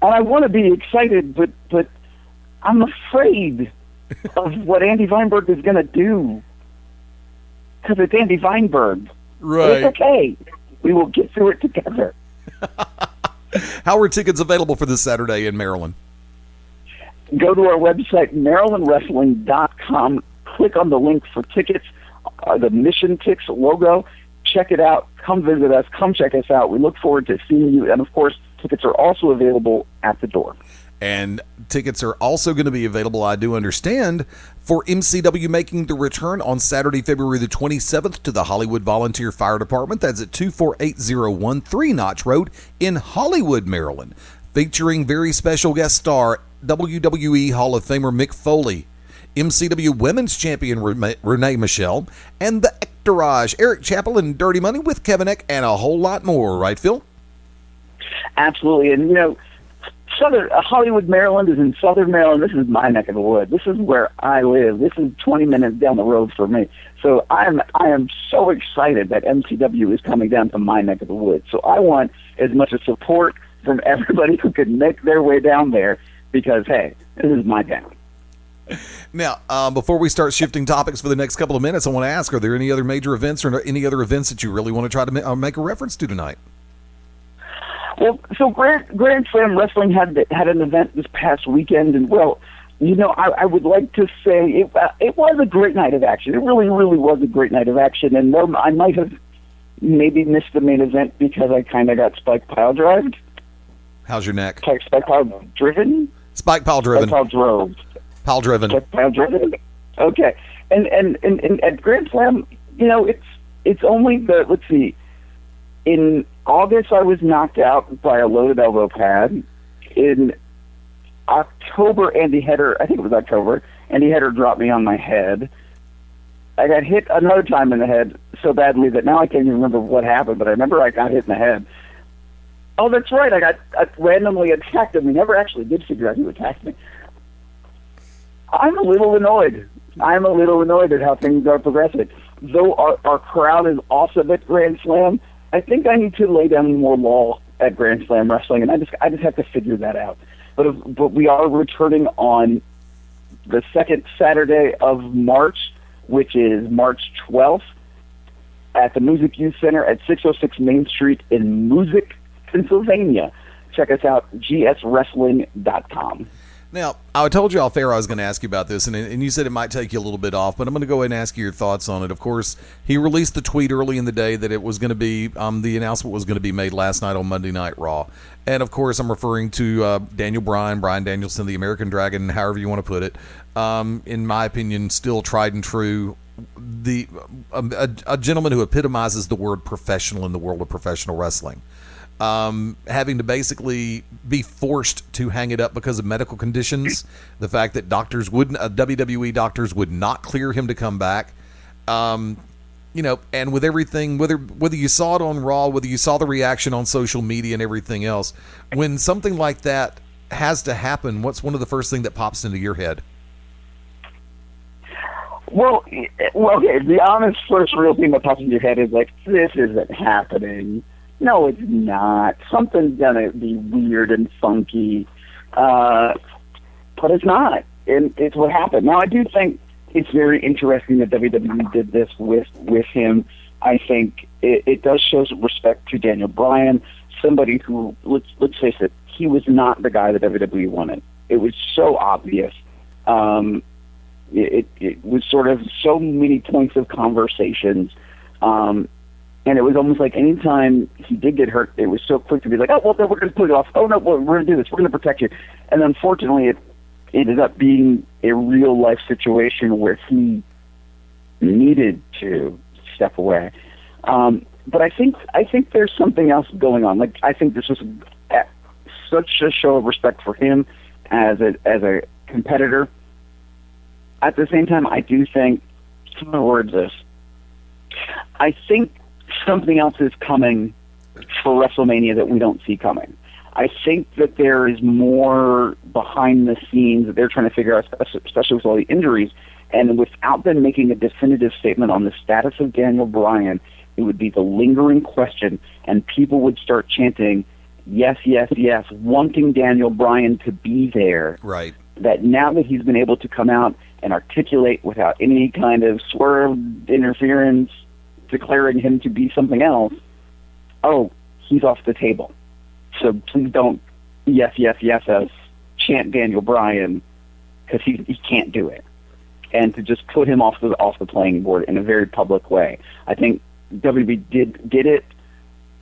And I want to be excited, but I'm afraid of what Andy Weinberg is going to do. Because it's Andy Weinberg. Right. But it's okay. We will get through it together. How are tickets available for this Saturday in Maryland? Go to our website, MarylandWrestling.com. Click on the link for tickets, the Mission Tix logo. Check it out. Come visit us. Come check us out. We look forward to seeing you. And, of course, tickets are also available at the door. And tickets are also going to be available, I do understand, for MCW making the return on Saturday, February the 27th to the Hollywood Volunteer Fire Department. That's at 24813 Notch Road in Hollywood, Maryland, featuring very special guest star WWE Hall of Famer Mick Foley, MCW Women's Champion Renee Michelle, and the Entourage, Eric Chappell and Dirty Money with Kevin Eck, and a whole lot more. Right, Phil? Absolutely. And, Hollywood, Maryland is in Southern Maryland. This is my neck of the woods. This is where I live. This is 20 minutes down the road for me. So I am so excited that MCW is coming down to my neck of the woods. So I want as much support from everybody who could make their way down there because, hey, this is my town. Now, before we start shifting topics for the next couple of minutes, I want to ask, are there any other major events or any other events that you really want to try to make a reference to tonight? Well, so Grand Slam Wrestling had an event this past weekend, and I would like to say it was a great night of action. It really, really was a great night of action, and I might have maybe missed the main event because I kind of got spike pile drived. How's your neck? Spike pile driven? Spike pile driven. Spike pile drove. Pile driven. Spike pile driven. Okay, and at Grand Slam, it's only let's see. In August, I was knocked out by a loaded elbow pad. In October, Andy Header dropped me on my head. I got hit another time in the head so badly that now I can't even remember what happened, but I remember I got hit in the head. Oh, that's right. I got randomly attacked, and we never actually did figure out who attacked me. I'm a little annoyed. At how things are progressing. Though our crowd is awesome at Grand Slam, I think I need to lay down more law at Grand Slam Wrestling, and I just have to figure that out. But we are returning on the second Saturday of March, which is March 12th, at the Music Youth Center at 606 Main Street in Music, Pennsylvania. Check us out, gswrestling.com. Now, I told you off air I was going to ask you about this, and you said it might take you a little bit off, but I'm going to go ahead and ask you your thoughts on it. Of course, he released the tweet early in the day that it was going to be, the announcement was going to be made last night on Monday Night Raw. And, of course, I'm referring to Daniel Bryan, Bryan Danielson, the American Dragon, however you want to put it. In my opinion, still tried and true, a gentleman who epitomizes the word professional in the world of professional wrestling. having to basically be forced to hang it up because of medical conditions. The fact that WWE doctors would not clear him to come back. And with everything, whether you saw it on Raw, whether you saw the reaction on social media and everything else, when something like that has to happen, what's one of the first thing that pops into your head? Well, okay, the honest first real thing that pops into your head is like, this isn't happening. No, it's not. Something's gonna be weird and funky, but it's not. And it's what happened. Now, I do think it's very interesting that WWE did this with him. I think it does show some respect to Daniel Bryan, somebody who, let's face it, he was not the guy that WWE wanted. It was so obvious. It was sort of so many points of conversations. And it was almost like anytime he did get hurt, it was so quick to be like, oh, well, then we're going to put it off. Oh, no, we're going to do this. We're going to protect you. And unfortunately, it ended up being a real-life situation where he needed to step away. But I think there's something else going on. Like, I think this was such a show of respect for him as a competitor. At the same time, I do think, some of the words this, I think something else is coming for WrestleMania that we don't see coming. I think that there is more behind the scenes that they're trying to figure out, especially with all the injuries. And without them making a definitive statement on the status of Daniel Bryan, it would be the lingering question, and people would start chanting, yes, yes, yes, wanting Daniel Bryan to be there. Right. That now that he's been able to come out and articulate without any kind of swerve, interference, declaring him to be something else, oh, he's off the table. So please don't yes, yes, yes us chant Daniel Bryan, because he can't do it. And to just put him off the playing board in a very public way. I think WWE did it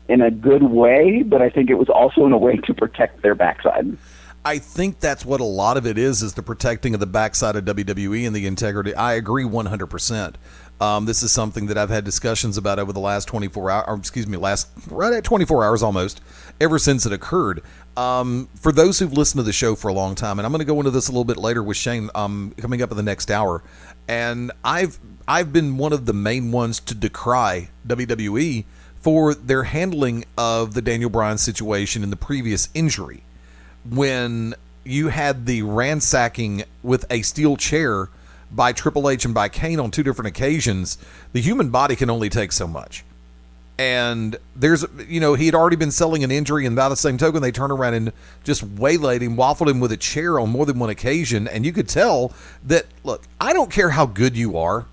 in a good way, but I think it was also in a way to protect their backside. I think that's what a lot of it is the protecting of the backside of WWE and the integrity. I agree 100%. This is something that I've had discussions about over the last 24 hours, right at 24 hours almost, ever since it occurred. For those who've listened to the show for a long time, and I'm going to go into this a little bit later with Shane coming up in the next hour, and I've been one of the main ones to decry WWE for their handling of the Daniel Bryan situation in the previous injury. When you had the ransacking with a steel chair by Triple H and by Kane on two different occasions, the human body can only take so much. And there's, he had already been selling an injury, and by the same token, they turned around and just waylaid him, waffled him with a chair on more than one occasion. And you could tell that, look, I don't care how good you are.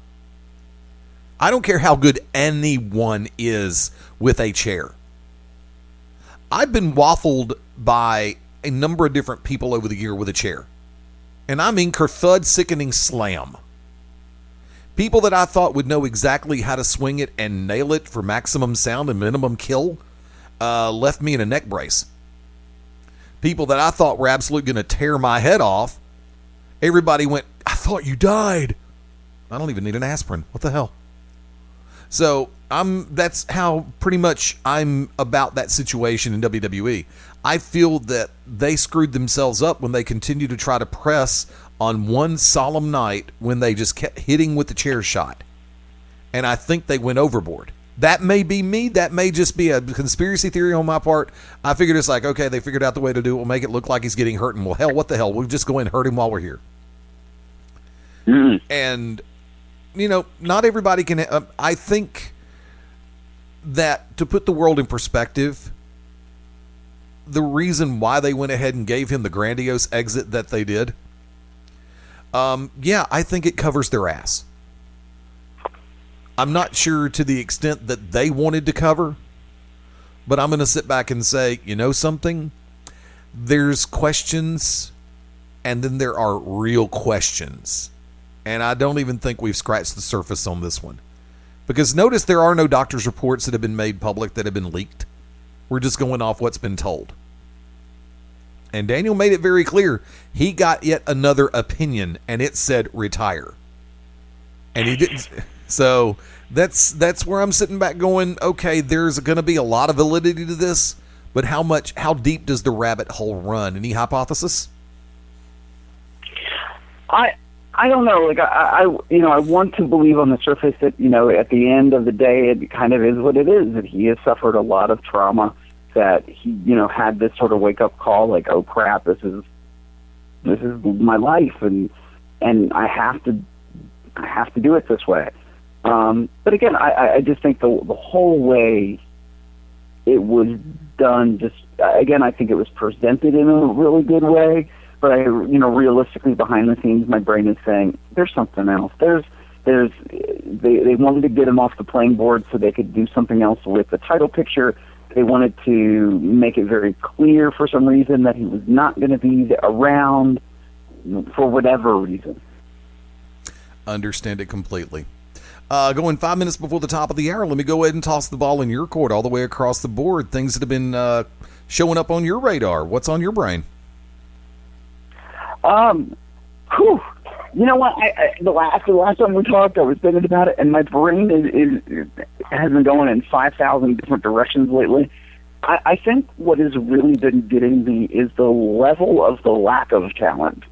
I don't care how good anyone is with a chair. I've been waffled by a number of different people over the year with a chair. And I mean kerthud, sickening slam. People that I thought would know exactly how to swing it and nail it for maximum sound and minimum kill left me in a neck brace. People that I thought were absolutely going to tear my head off, everybody went, I thought you died. I don't even need an aspirin. What the hell? So that's how pretty much I'm about that situation in WWE. I feel that they screwed themselves up when they continued to try to press on one solemn night when they just kept hitting with the chair shot. And I think they went overboard. That may be me. That may just be a conspiracy theory on my part. I figured it's like, okay, they figured out the way to do it. We'll make it look like he's getting hurt. And well, hell, what the hell? We'll just go in and hurt him while we're here. And, not everybody can. I think that to put the world in perspective, the reason why they went ahead and gave him the grandiose exit that they did, I think it covers their ass. I'm not sure to the extent that they wanted to cover, but I'm going to sit back and say, something? There's questions, and then there are real questions. And I don't even think we've scratched the surface on this one. Because notice there are no doctor's reports that have been made public that have been leaked. We're just going off what's been told. And Daniel made it very clear. He got yet another opinion, and it said retire. And he didn't. So that's where I'm sitting back going, okay, there's going to be a lot of validity to this, but how deep does the rabbit hole run? Any hypothesis? I don't know. Like I want to believe on the surface that at the end of the day it kind of is what it is. That he has suffered a lot of trauma. That he had this sort of wake up call, like, oh crap, this is my life, and I have to do it this way. But again, I just think the whole way it was done, just again, I think it was presented in a really good way. But realistically, behind the scenes, my brain is saying there's something else. They wanted to get him off the playing board so they could do something else with the title picture. They wanted to make it very clear for some reason that he was not going to be around for whatever reason. Understand it completely. Going 5 minutes before the top of the hour, let me go ahead and toss the ball in your court all the way across the board. Things that have been showing up on your radar. What's on your brain? You know what? After the last time we talked, I was thinking about it, and my brain has been going in 5,000 different directions lately. I think what has really been getting me is the level of the lack of talent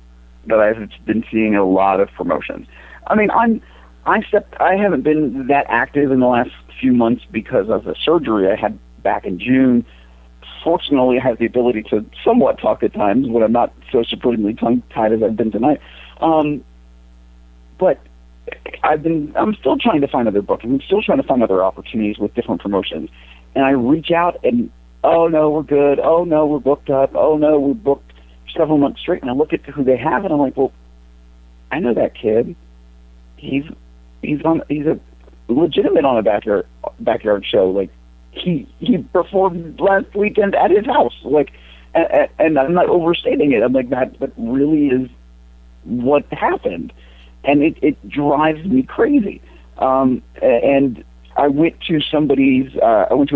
that I've been seeing in a lot of promotions. I mean, I haven't been that active in the last few months because of the surgery I had back in June. Fortunately, I have the ability to somewhat talk at times when I'm not so supremely tongue-tied as I've been tonight. But I'm still trying to find other bookings. I'm still trying to find other opportunities with different promotions. And I reach out and, oh no, we're good. Oh no, we're booked up. Oh no, we're booked several months straight. And I look at who they have and I'm like, well, I know that kid. He's a legitimate on a backyard show. Like, he performed last weekend at his house. Like, and I'm not overstating it. I'm like, that really is what happened. And it drives me crazy. And I went to a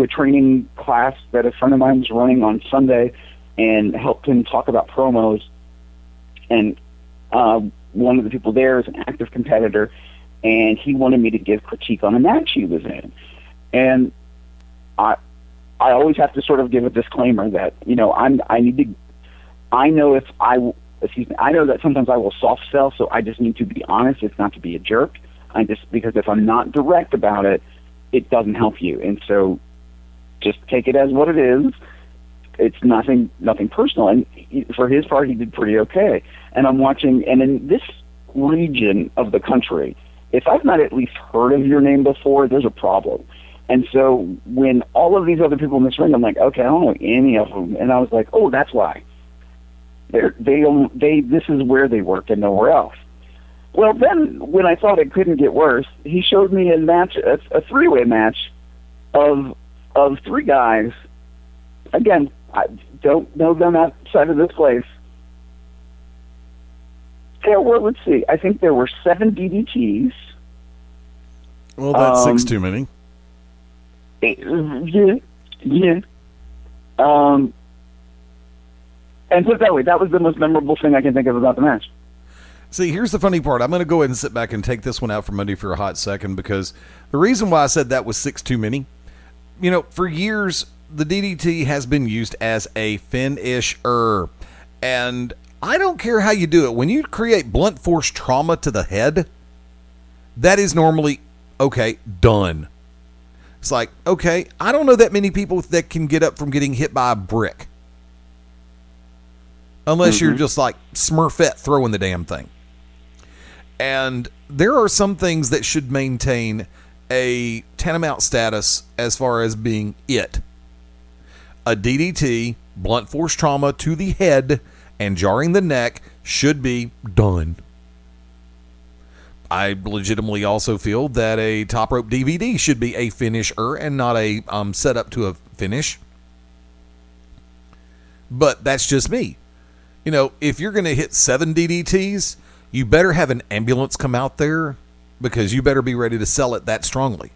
training class that a friend of mine was running on Sunday and helped him talk about promos. And one of the people there is an active competitor, and he wanted me to give critique on a match he was in. And I always have to sort of give a disclaimer that, I know that sometimes I will soft sell, so I just need to be honest. It's not to be a jerk. Because if I'm not direct about it, it doesn't help you. And so just take it as what it is. It's nothing personal. And for his part, he did pretty okay. And I'm watching, and in this region of the country, if I've not at least heard of your name before, there's a problem. And so when all of these other people in this ring, I'm like, okay, I don't know any of them. And I was like, oh, that's why. This is where they work and nowhere else. Well, then when I thought it couldn't get worse, he showed me a three-way match of three guys. Again, I don't know them outside of this place. Let's see. I think there were 7 DDTs. Well, that's 6 too many. Yeah. And put it that way, that was the most memorable thing I can think of about the match. See, here's the funny part. I'm going to go ahead and sit back and take this one out from Monday for a hot second, because the reason why I said that was 6 too many, for years, the DDT has been used as a finisher. And I don't care how you do it. When you create blunt force trauma to the head, that is normally, okay, done. It's like, okay, I don't know that many people that can get up from getting hit by a brick. Unless you're just like Smurfette throwing the damn thing. And there are some things that should maintain a tantamount status as far as being it. A DDT, blunt force trauma to the head and jarring the neck should be done. I legitimately also feel that a top rope DVD should be a finisher and not a setup to a finish. But that's just me. If you're going to hit 7 DDTs, you better have an ambulance come out there, because you better be ready to sell it that strongly.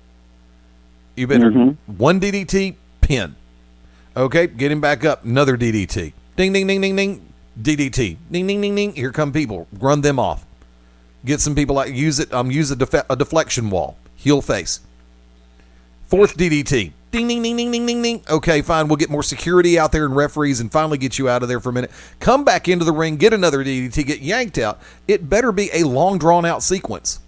You better, 1 DDT, pin. Okay, get him back up, another DDT. Ding, ding, ding, ding, ding, DDT. Ding, ding, ding, ding, here come people. Run them off. Get some people use a deflection wall. Heel face. 4th DDT. Ding, ding, ding, ding, ding, ding, ding. Okay, fine. We'll get more security out there and referees and finally get you out of there for a minute. Come back into the ring, get another DDT, get yanked out. It better be a long, drawn-out sequence.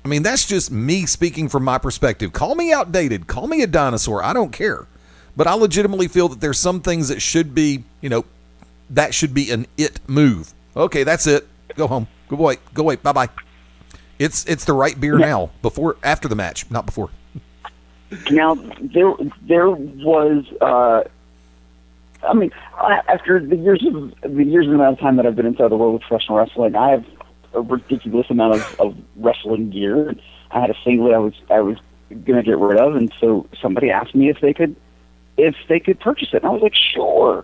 I mean, that's just me speaking from my perspective. Call me outdated. Call me a dinosaur. I don't care. But I legitimately feel that there's some things that should be, that should be an it move. Okay, that's it. Go home. Go away. Go away. Bye-bye. It's the right beer now. After the match, not before. Now, there was, after the years amount of time that I've been inside the world of professional wrestling, I have a ridiculous amount of wrestling gear. I had a singlet I was going to get rid of, and so somebody asked me if they could purchase it, and I was like, sure.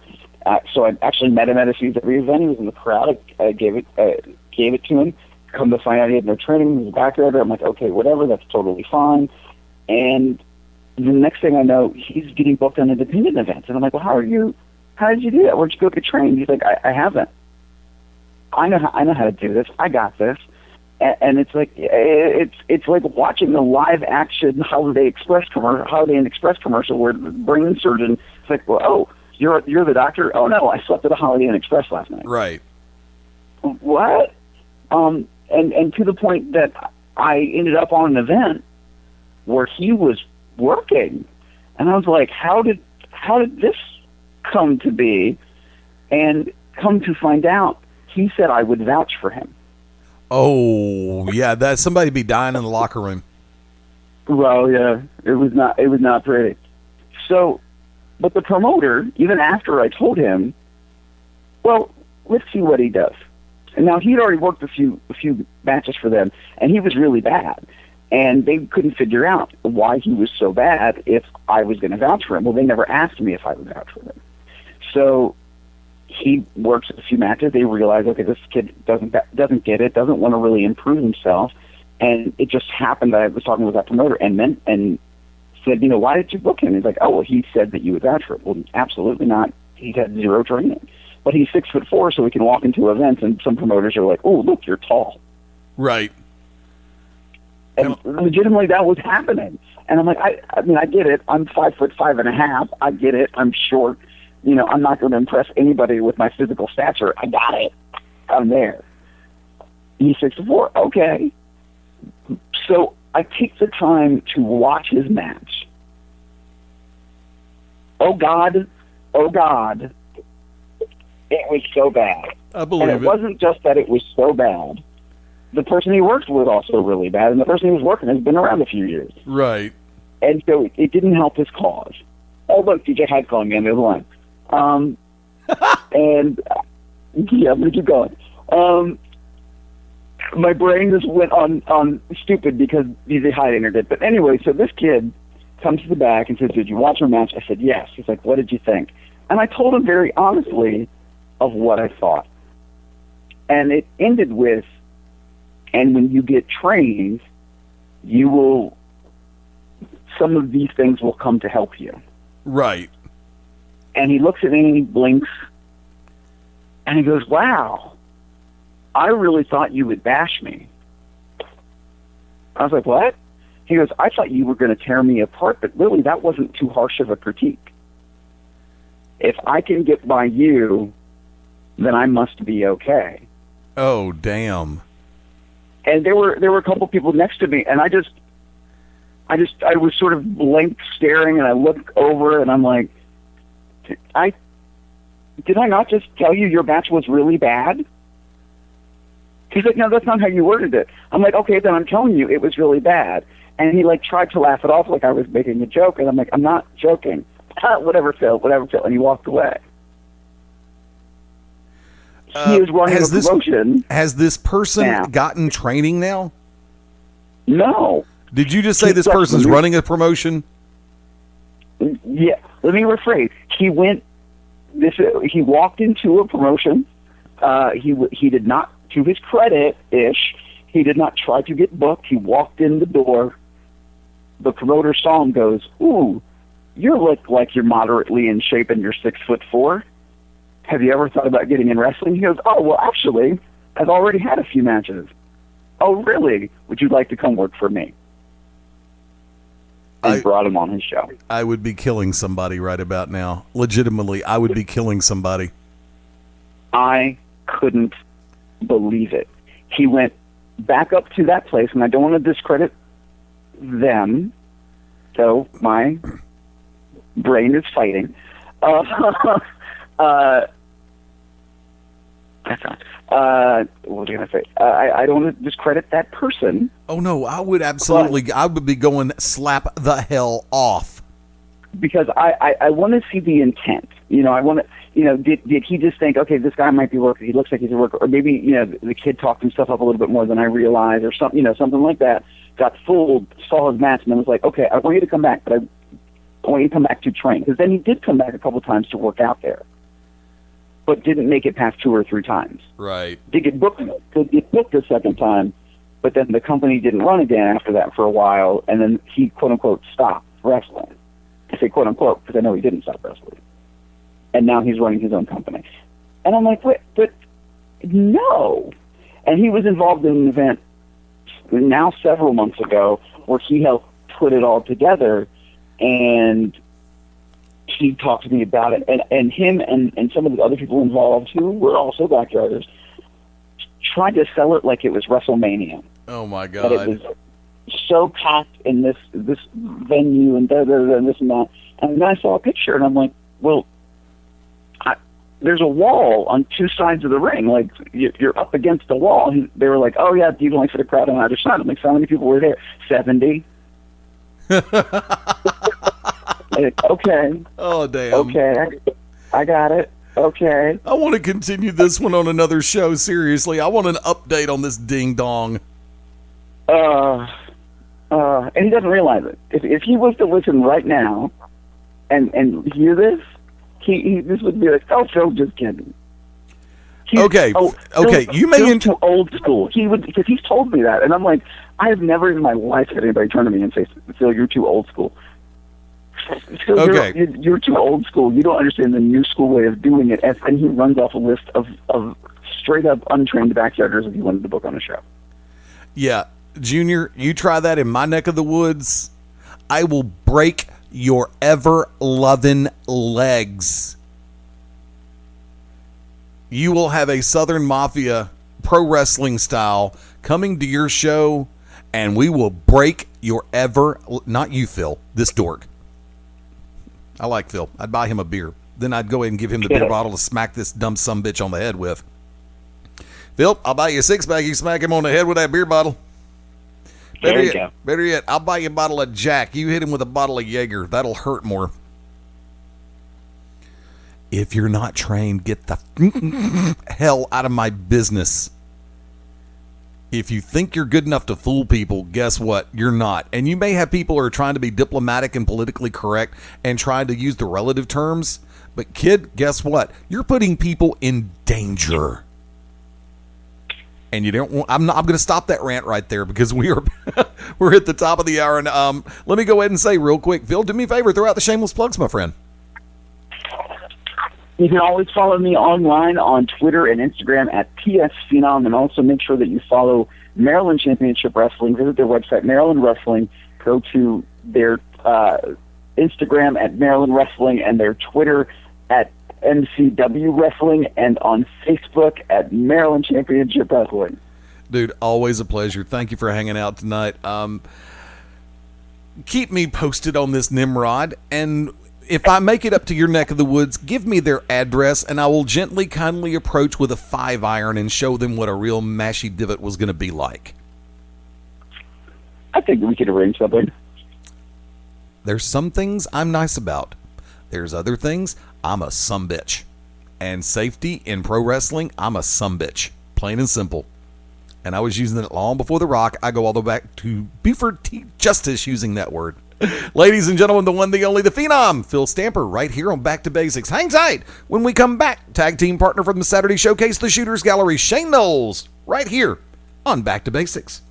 So I actually met him at a CW event. He was in the crowd. I gave it to him. Come to find out he had no training. He was a backyarder. I'm like, okay, whatever. That's totally fine. And the next thing I know, he's getting booked on independent events. And I'm like, well, how did you do that? Where'd you go get trained? He's like, I haven't. I know how to do this. I got this. And it's like watching the live action Holiday Inn Express commercial where the brain surgeon. It's like, well, oh, you're the doctor. Oh no, I slept at a Holiday Inn Express last night. Right. What? And to the point that I ended up on an event where he was working, and I was like, how did this come to be? And come to find out, he said I would vouch for him. Oh yeah, that somebody be dying in the locker room. Well, yeah, it was not pretty. So, but the promoter, even after I told him, well, let's see what he does. And now he'd already worked a few matches for them, and he was really bad. And they couldn't figure out why he was so bad if I was going to vouch for him. Well, they never asked me if I would vouch for him. So he works a few matches. They realize, okay, this kid doesn't get it, doesn't want to really improve himself. And it just happened that I was talking with that promoter and said, why did you book him? He's like, oh, well, he said that you would vouch for him. Well, absolutely not. He had zero training. But he's 6'4", so he can walk into events, and some promoters are like, oh, look, you're tall. Right. And legitimately that was happening. And I'm like, I get it. I'm 5'5.5". I get it. I'm short. I'm not going to impress anybody with my physical stature. I got it. I'm there. He's 6'4". Okay. So I take the time to watch his match. Oh God. It was so bad. I believe it. And it wasn't just that it was so bad. The person he worked with also really bad, and the person he was working has been around a few years. Right. And so it didn't help his cause. Oh, look, DJ Hyde calling me on the other line. And, yeah, I'm going to keep going. My brain just went on stupid because DJ Hyde entered it. But anyway, so this kid comes to the back and says, did you watch our match? I said, yes. He's like, what did you think? And I told him very honestly of what I thought. And it ended with, and when you get trained, some of these things will come to help you. Right. And he looks at me and he blinks, and he goes, wow, I really thought you would bash me. I was like, what? He goes, I thought you were going to tear me apart, but really that wasn't too harsh of a critique. If I can get by you, then I must be okay. Oh, damn. And there were a couple people next to me, and I was sort of blank staring, and I looked over, and I'm like, did I not just tell you your match was really bad? He's like, no, that's not how you worded it. I'm like, okay, then I'm telling you it was really bad. And he tried to laugh it off like I was making a joke, and I'm like, I'm not joking. Whatever, Phil. And he walked away. He is running a promotion. Has this person gotten training now? No. Did you just say this person's running a promotion? Yeah. Let me rephrase. He walked into a promotion. He did not, to his credit-ish, he did not try to get booked. He walked in the door. The promoter saw him, goes, ooh, you look like you're moderately in shape and you're 6'4". Have you ever thought about getting in wrestling? He goes, oh, well, actually, I've already had a few matches. Oh, really? Would you like to come work for me? and brought him on his show. I would be killing somebody right about now. Legitimately, I would be killing somebody. I couldn't believe it. He went back up to that place, and I don't want to discredit them, so my brain is fighting. What was I going to say? I don't want to discredit that person. Oh, no, I would absolutely, I would be going slap the hell off. Because I want to see the intent. You know, I want to, you know, did he just think, okay, this guy might be working, he looks like he's a worker, or maybe, you know, the kid talked himself up a little bit more than I realized, or something, you know, something like that, got fooled, saw his match, and then was like, okay, I want you to come back, but I want you to come back to train. Because then he did come back a couple times to work out there, but didn't make it past 2 or 3 times. Right. Did get booked a second time, but then the company didn't run again after that for a while, and then he, quote-unquote, stopped wrestling. I say quote-unquote because I know he didn't stop wrestling. And now he's running his own company. And I'm like, wait, but no. And he was involved in an event now several months ago where he helped put it all together, and he talked to me about it. And him and some of the other people involved who were also backyarders tried to sell it like it was WrestleMania. Oh, my God. That it was so packed in this venue and and this and that. And then I saw a picture, and I'm like, well, there's a wall on 2 sides of the ring. Like, you're up against the wall. And they were like, oh, yeah, you can only fit a crowd on either side. I'm like, so how many people were there? 70. Like, okay. Oh, damn. Okay, I got it. Okay. I want to continue this one on another show, seriously. I want an update on this ding-dong. And he doesn't realize it. If he was to listen right now and hear this, this would be like, oh, Phil, just kidding. Okay. You may Phil's too old school. He would, because he's told me that, and I'm like, I have never in my life had anybody turn to me and say, Phil, you're too old school. Phil, okay. You're too old school. You don't understand the new school way of doing it. And he runs off a list of straight up untrained backyarders if he wanted to book on a show. Yeah. Junior, you try that in my neck of the woods, I will break your ever-loving legs. You will have a Southern Mafia pro wrestling style coming to your show, and we will break your not you, Phil, this dork. I like Phil. I'd buy him a beer. Then I'd go ahead and give him the beer bottle to smack this dumb sumbitch on the head with. Phil, I'll buy you a 6-pack. You smack him on the head with that beer bottle. Better yet, I'll buy you a bottle of Jack. You hit him with a bottle of Jaeger. That'll hurt more. If you're not trained, get the hell out of my business. If you think you're good enough to fool people, guess what? You're not. And you may have people who are trying to be diplomatic and politically correct and trying to use the relative terms. But kid, guess what? You're putting people in danger. And you don't want, I'm going to stop that rant right there because we're at the top of the hour. And let me go ahead and say real quick, Phil, do me a favor, throw out the shameless plugs, my friend. You can always follow me online on Twitter and Instagram at PSPhenom, and also make sure that you follow Maryland Championship Wrestling. Visit their website, Maryland Wrestling. Go to their Instagram at Maryland Wrestling and their Twitter at MCW Wrestling, and on Facebook at Maryland Championship Wrestling. Dude, always a pleasure. Thank you for hanging out tonight. Keep me posted on this Nimrod, and if I make it up to your neck of the woods, give me their address, and I will gently, kindly approach with a 5-iron and show them what a real mashy divot was going to be like. I think we could arrange something. There's some things I'm nice about. There's other things I'm a sumbitch. And safety in pro wrestling, I'm a sumbitch. Plain and simple. And I was using it long before The Rock. I go all the way back to Buford T. Justice using that word. Ladies and gentlemen, the one, the only, the Phenom, Phil Stamper, right here on Back to Basics. Hang tight. When we come back, tag team partner from the Saturday Showcase, the Shooters Gallery, Shane Knowles, right here on Back to Basics.